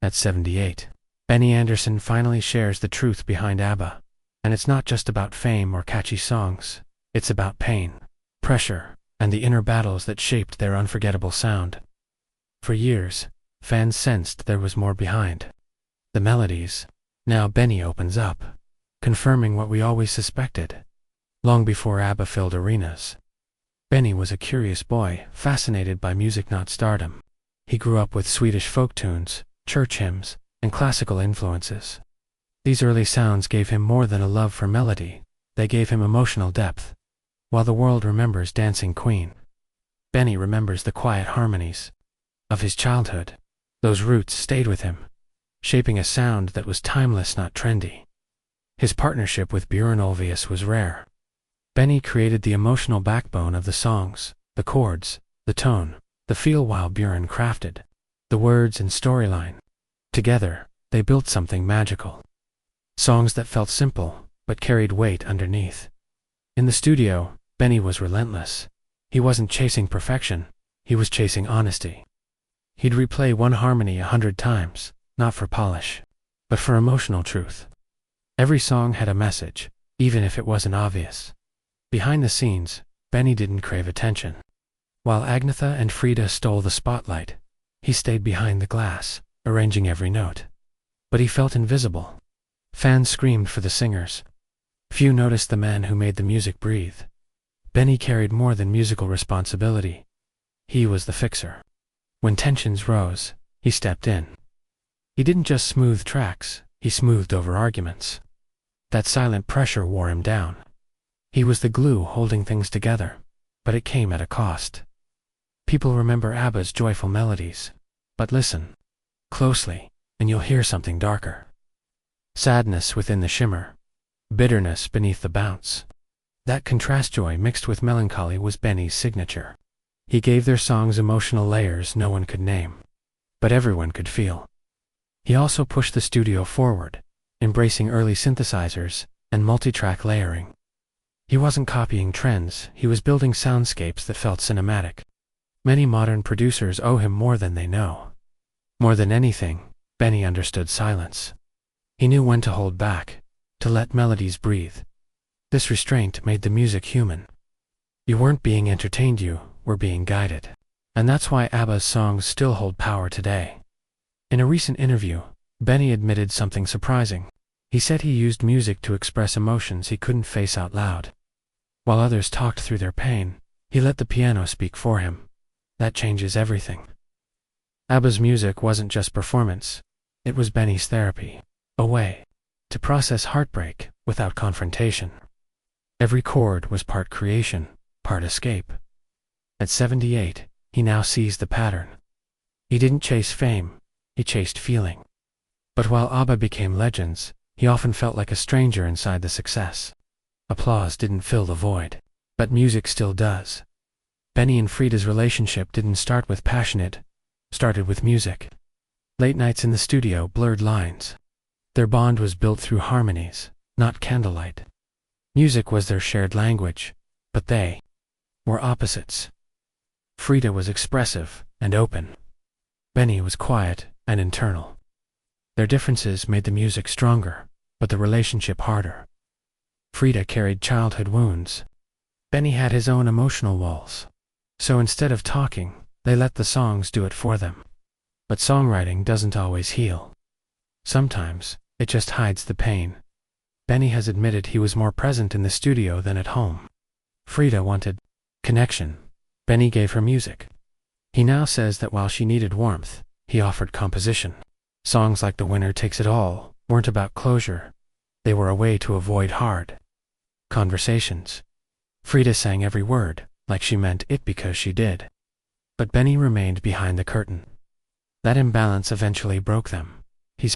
At 78, Benny Andersson finally shares the truth behind ABBA. And it's not just about fame or catchy songs. It's about pain, pressure, and the inner battles that shaped their unforgettable sound. For years, fans sensed there was more behind the melodies. Now Benny opens up, confirming what we always suspected. Long before ABBA filled arenas, Benny was a curious boy, fascinated by music, not stardom. He grew up with Swedish folk tunes, church hymns, and classical influences. These early sounds gave him more than a love for melody, they gave him emotional depth. While the world remembers Dancing Queen, Benny remembers the quiet harmonies of his childhood. Those roots stayed with him, shaping a sound that was timeless, not trendy. His partnership with Björn Ulvaeus was rare. Benny created the emotional backbone of the songs, the chords, the tone, the feel, while Björn crafted the words and storyline. Together, they built something magical. Songs that felt simple, but carried weight underneath. In the studio, Benny was relentless. He wasn't chasing perfection, he was chasing honesty. He'd replay one harmony 100 times, not for polish, but for emotional truth. Every song had a message, even if it wasn't obvious. Behind the scenes, Benny didn't crave attention. While Agnetha and Frida stole the spotlight, he stayed behind the glass, arranging every note. But he felt invisible. Fans screamed for the singers. Few noticed the man who made the music breathe. Benny carried more than musical responsibility. He was the fixer. When tensions rose, he stepped in. He didn't just smooth tracks, he smoothed over arguments. That silent pressure wore him down. He was the glue holding things together, but it came at a cost. People remember ABBA's joyful melodies, but listen closely, and you'll hear something darker. Sadness within the shimmer, bitterness beneath the bounce. That contrast, joy mixed with melancholy, was Benny's signature. He gave their songs emotional layers no one could name, but everyone could feel. He also pushed the studio forward, embracing early synthesizers and multi-track layering. He wasn't copying trends, he was building soundscapes that felt cinematic. Many modern producers owe him more than they know. More than anything, Benny understood silence. He knew when to hold back, to let melodies breathe. This restraint made the music human. You weren't being entertained, you were being guided. And that's why ABBA's songs still hold power today. In a recent interview, Benny admitted something surprising. He said he used music to express emotions he couldn't face out loud. While others talked through their pain, he let the piano speak for him. That changes everything. ABBA's music wasn't just performance, it was Benny's therapy, a way to process heartbreak without confrontation. Every chord was part creation, part escape. At 78, he now sees the pattern. He didn't chase fame, he chased feeling. But while ABBA became legends, he often felt like a stranger inside the success. Applause didn't fill the void, but music still does. Benny and Frida's relationship didn't start with passion, it started with music. Late nights in the studio blurred lines. Their bond was built through harmonies, not candlelight. Music was their shared language, but they were opposites. Frida was expressive and open. Benny was quiet and internal. Their differences made the music stronger, but the relationship harder. Frida carried childhood wounds. Benny had his own emotional walls. So instead of talking, they let the songs do it for them. But songwriting doesn't always heal. Sometimes, it just hides the pain. Benny has admitted he was more present in the studio than at home. Frida wanted connection. Benny gave her music. He now says that while she needed warmth, he offered composition. Songs like The Winner Takes It All weren't about closure. They were a way to avoid hard conversations. Frida sang every word, like she meant it because she did. But Benny remained behind the curtain. That imbalance eventually broke them. He's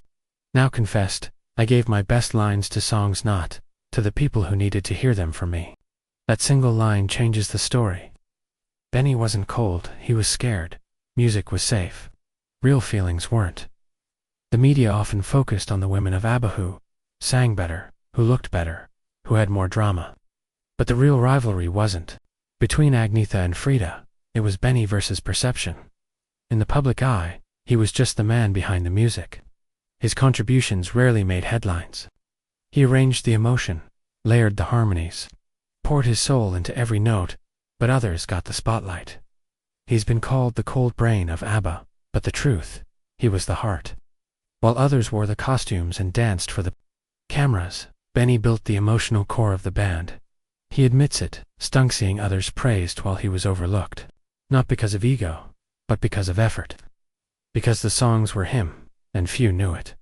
now confessed, I gave my best lines to songs, not to the people who needed to hear them from me. That single line changes the story. Benny wasn't cold, he was scared. Music was safe. Real feelings weren't. The media often focused on the women of ABBA who sang better, who looked better, who had more drama. But the real rivalry wasn't between Agnetha and Frida, it was Benny versus perception. In the public eye, He was just the man behind the music. His contributions rarely made headlines. He arranged the emotion, layered the harmonies, poured his soul into every note, but others got the spotlight. He's been called the cold brain of ABBA, but the truth, he was the heart. While others wore the costumes and danced for the cameras, Benny built the emotional core of the band. He admits it, stung seeing others praised while he was overlooked. Not because of ego, but because of effort. Because the songs were him, and few knew it.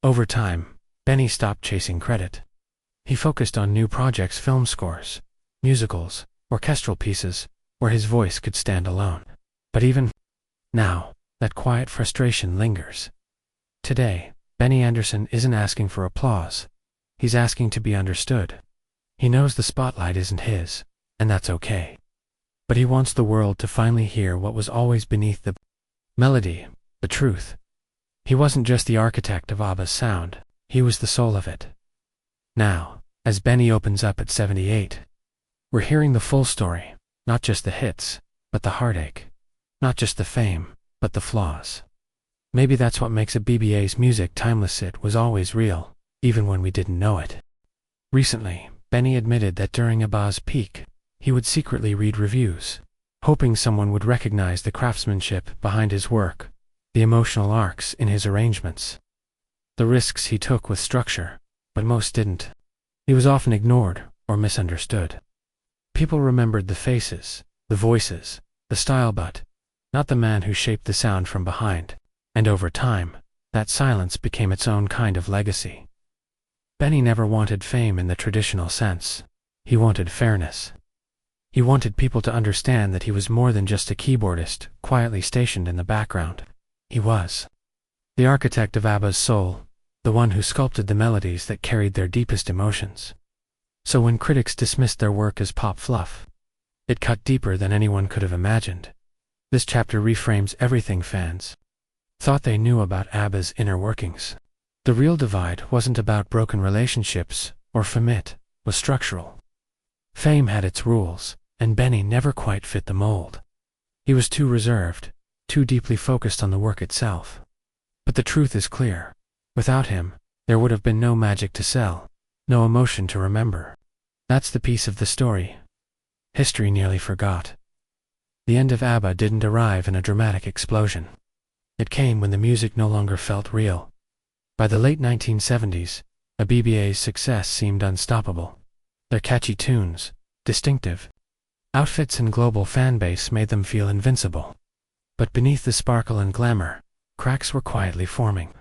Over time, Benny stopped chasing credit. He focused on new projects, film scores, musicals, orchestral pieces, where his voice could stand alone. But even now, that quiet frustration lingers. Today, Benny Andersson isn't asking for applause. He's asking to be understood. He knows the spotlight isn't his, and that's okay. But he wants the world to finally hear what was always beneath the melody, the truth. He wasn't just the architect of ABBA's sound, he was the soul of it. Now, as Benny opens up at 78, we're hearing the full story, not just the hits, but the heartache. Not just the fame, but the flaws. Maybe that's what makes ABBA's music timeless. It was always real, even when we didn't know it. Recently, Benny admitted that during ABBA's peak, he would secretly read reviews, hoping someone would recognize the craftsmanship behind his work, the emotional arcs in his arrangements, the risks he took with structure, but most didn't. He was often ignored or misunderstood. People remembered the faces, the voices, the style, but not the man who shaped the sound from behind. And over time, that silence became its own kind of legacy. Benny never wanted fame in the traditional sense. He wanted fairness. He wanted people to understand that he was more than just a keyboardist, quietly stationed in the background. He was the architect of ABBA's soul, the one who sculpted the melodies that carried their deepest emotions. So when critics dismissed their work as pop fluff, it cut deeper than anyone could have imagined. This chapter reframes everything fans thought they knew about ABBA's inner workings. The real divide wasn't about broken relationships or fame, it was structural. Fame had its rules, and Benny never quite fit the mold. He was too reserved, too deeply focused on the work itself. But the truth is clear. Without him, there would have been no magic to sell, no emotion to remember. That's the piece of the story history nearly forgot. The end of ABBA didn't arrive in a dramatic explosion. It came when the music no longer felt real. By the late 1970s, ABBA's success seemed unstoppable. Their catchy tunes, distinctive outfits and global fanbase made them feel invincible. But beneath the sparkle and glamour, cracks were quietly forming.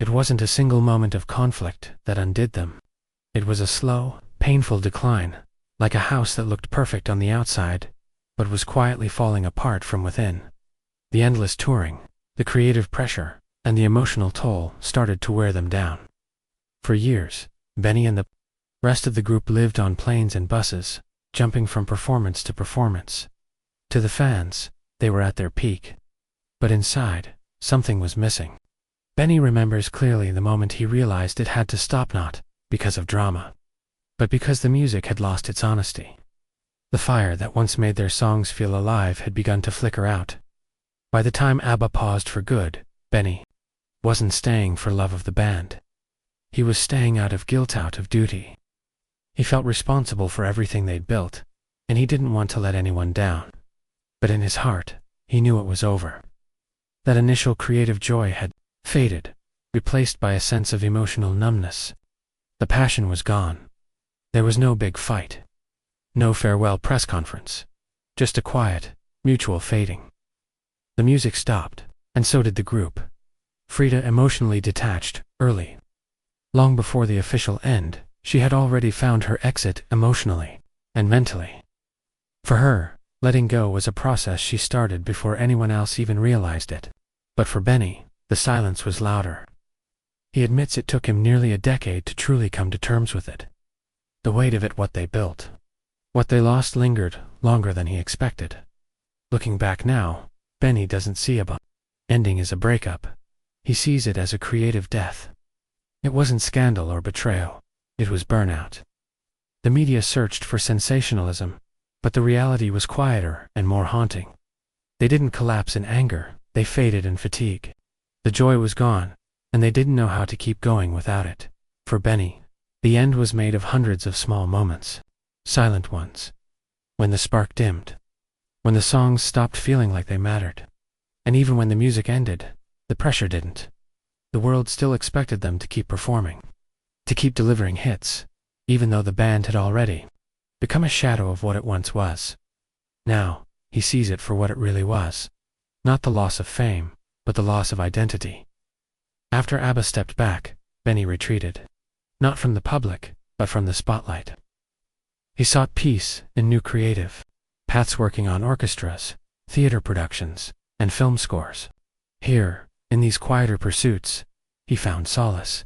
It wasn't a single moment of conflict that undid them. It was a slow, painful decline, like a house that looked perfect on the outside, but was quietly falling apart from within. The endless touring, the creative pressure, and the emotional toll started to wear them down. For years, Benny and the rest of the group lived on planes and buses, jumping from performance to performance. To the fans, they were at their peak. But inside, something was missing. Benny remembers clearly the moment he realized it had to stop, not because of drama, but because the music had lost its honesty. The fire that once made their songs feel alive had begun to flicker out. By the time ABBA paused for good, Benny wasn't staying for love of the band. He was staying out of guilt, out of duty. He felt responsible for everything they'd built, and he didn't want to let anyone down. But in his heart, he knew it was over. That initial creative joy had faded, replaced by a sense of emotional numbness. The passion was gone. There was no big fight. No farewell press conference. Just a quiet, mutual fading. The music stopped, and so did the group. Frida emotionally detached, early. Long before the official end, she had already found her exit emotionally and mentally. For her, letting go was a process she started before anyone else even realized it. But for Benny, the silence was louder. He admits it took him nearly a decade to truly come to terms with it. The weight of it, what they built, what they lost, lingered longer than he expected. Looking back now, Benny doesn't see ABBA ending as a breakup. He sees it as a creative death. It wasn't scandal or betrayal. It was burnout. The media searched for sensationalism, but the reality was quieter and more haunting. They didn't collapse in anger. they faded in fatigue. The joy was gone, and they didn't know how to keep going without it. For Benny, the end was made of hundreds of small moments, silent ones, when the spark dimmed, when the songs stopped feeling like they mattered. And even when the music ended, the pressure didn't. The world still expected them to keep performing, to keep delivering hits, even though the band had already become a shadow of what it once was. Now, he sees it for what it really was. Not the loss of fame, but the loss of identity. After ABBA stepped back, Benny retreated. Not from the public, but from the spotlight. He sought peace in new creative paths, working on orchestras, theater productions, and film scores. Here, in these quieter pursuits, he found solace.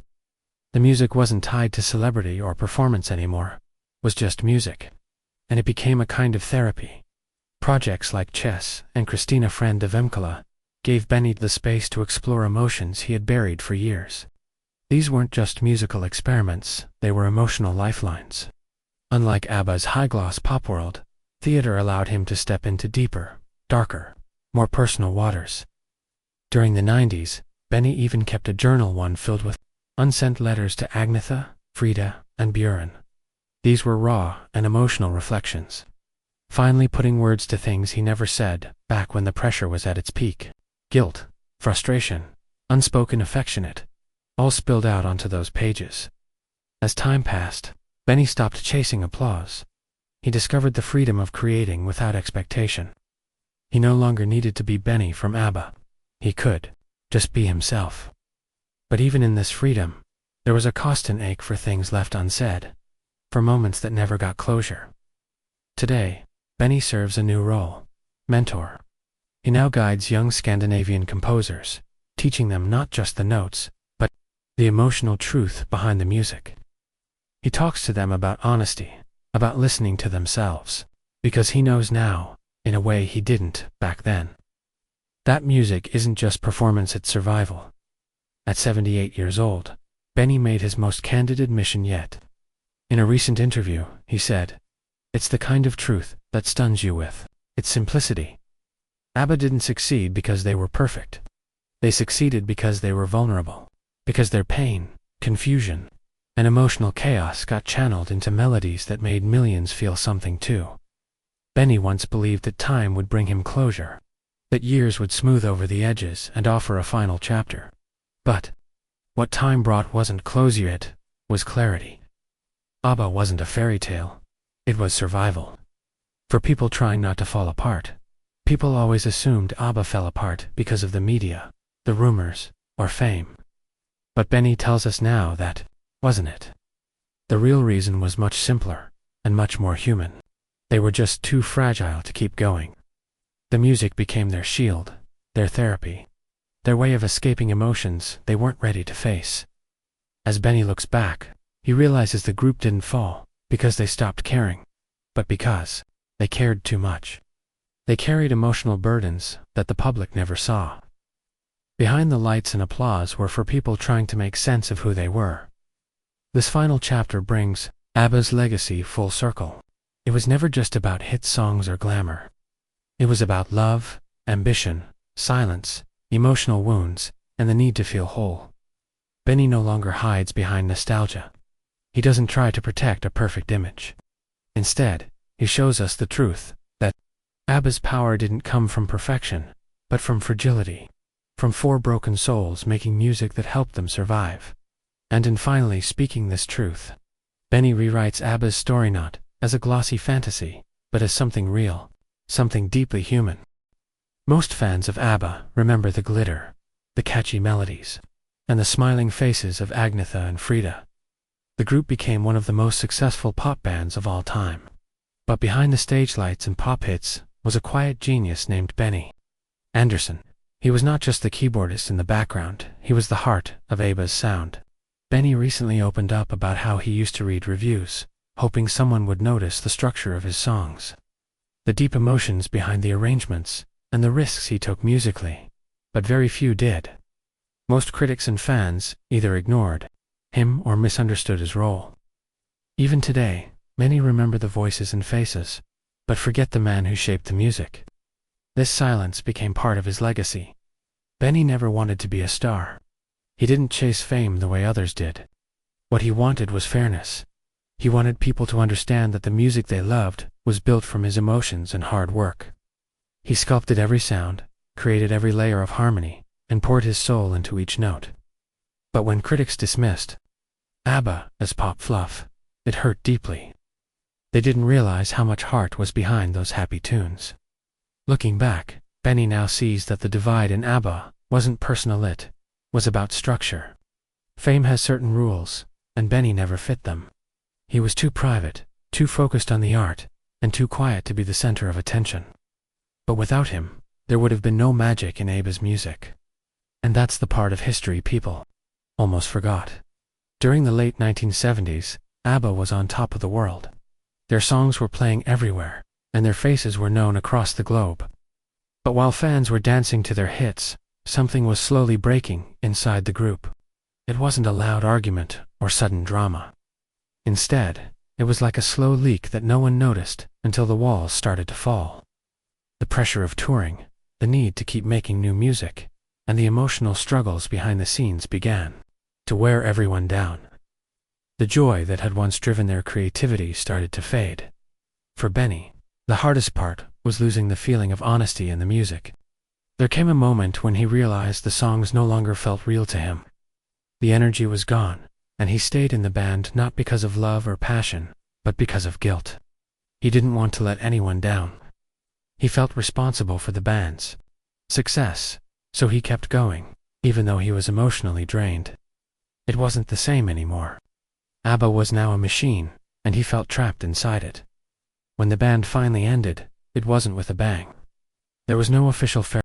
The music wasn't tied to celebrity or performance anymore, was just music. And it became a kind of therapy. Projects like Chess and Christina Friend of Emkala gave Benny the space to explore emotions he had buried for years. These weren't just musical experiments, they were emotional lifelines. Unlike ABBA's high-gloss pop world, theater allowed him to step into deeper, darker, more personal waters. During the 90s, Benny even kept a journal, one filled with unsent letters to Agnetha, Frida, and Björn. These were raw and emotional reflections, finally putting words to things he never said back when the pressure was at its peak. Guilt, frustration, unspoken affectionate, all spilled out onto those pages. As time passed, Benny stopped chasing applause. He discovered the freedom of creating without expectation. He no longer needed to be Benny from ABBA. He could just be himself. But even in this freedom, there was a constant ache for things left unsaid, for moments that never got closure. Today, Benny serves a new role: mentor. He now guides young Scandinavian composers, teaching them not just the notes, but the emotional truth behind the music. He talks to them about honesty, about listening to themselves, because he knows now, in a way he didn't back then, that music isn't just performance, it's survival. At 78 years old, Benny made his most candid admission yet. In a recent interview, he said, "It's the kind of truth that stuns you with its simplicity." ABBA didn't succeed because they were perfect. They succeeded because they were vulnerable, because their pain, confusion, and emotional chaos got channeled into melodies that made millions feel something too. Benny once believed that time would bring him closure, that years would smooth over the edges and offer a final chapter. But what time brought wasn't closure, it was clarity. ABBA wasn't a fairy tale, it was survival. For people trying not to fall apart, people always assumed ABBA fell apart because of the media, the rumors, or fame. But Benny tells us now that wasn't it. The real reason was much simpler and much more human. They were just too fragile to keep going. The music became their shield, their therapy, their way of escaping emotions they weren't ready to face. As Benny looks back, he realizes the group didn't fall because they stopped caring, but because they cared too much. They carried emotional burdens that the public never saw. Behind the lights and applause were for people trying to make sense of who they were. This final chapter brings ABBA's legacy full circle. It was never just about hit songs or glamour. It was about love, ambition, silence, emotional wounds, and the need to feel whole. Benny no longer hides behind nostalgia. He doesn't try to protect a perfect image. Instead, he shows us the truth, that ABBA's power didn't come from perfection, but from fragility, from four broken souls making music that helped them survive. And in finally speaking this truth, Benny rewrites ABBA's story not as a glossy fantasy, but as something real, something deeply human. Most fans of ABBA remember the glitter, the catchy melodies, and the smiling faces of Agnetha and Frida. The group became one of the most successful pop bands of all time. But behind the stage lights and pop hits was a quiet genius named Benny Andersson. He was not just the keyboardist in the background, he was the heart of ABBA's sound. Benny recently opened up about how he used to read reviews, hoping someone would notice the structure of his songs, the deep emotions behind the arrangements, and the risks he took musically. But very few did. Most critics and fans either ignored him or misunderstood his role. Even today, many remember the voices and faces, but forget the man who shaped the music. This silence became part of his legacy, Benny never wanted to be a star. He didn't chase fame the way others did. What he wanted was fairness. He wanted people to understand that the music they loved was built from his emotions and hard work. He sculpted every sound, created every layer of harmony, and poured his soul into each note. But when critics dismissed ABBA as pop fluff, it hurt deeply. They didn't realize how much heart was behind those happy tunes. Looking back, Benny now sees that the divide in ABBA wasn't personal, it was about structure. Fame has certain rules, and Benny never fit them. He was too private, too focused on the art, and too quiet to be the center of attention. But without him, there would have been no magic in ABBA's music. And that's the part of history people almost forgot. During the late 1970s, ABBA was on top of the world. Their songs were playing everywhere, and their faces were known across the globe. But while fans were dancing to their hits, something was slowly breaking inside the group. It wasn't a loud argument or sudden drama. Instead, it was like a slow leak that no one noticed until the walls started to fall. The pressure of touring, the need to keep making new music, and the emotional struggles behind the scenes began to wear everyone down. The joy that had once driven their creativity started to fade. For Benny, the hardest part was losing the feeling of honesty in the music. There came a moment when he realized the songs no longer felt real to him. The energy was gone, and he stayed in the band not because of love or passion, but because of guilt. He didn't want to let anyone down. He felt responsible for the band's success, so he kept going, even though he was emotionally drained. It wasn't the same anymore. ABBA was now a machine, and he felt trapped inside it. When the band finally ended, it wasn't with a bang. There was no official farewell.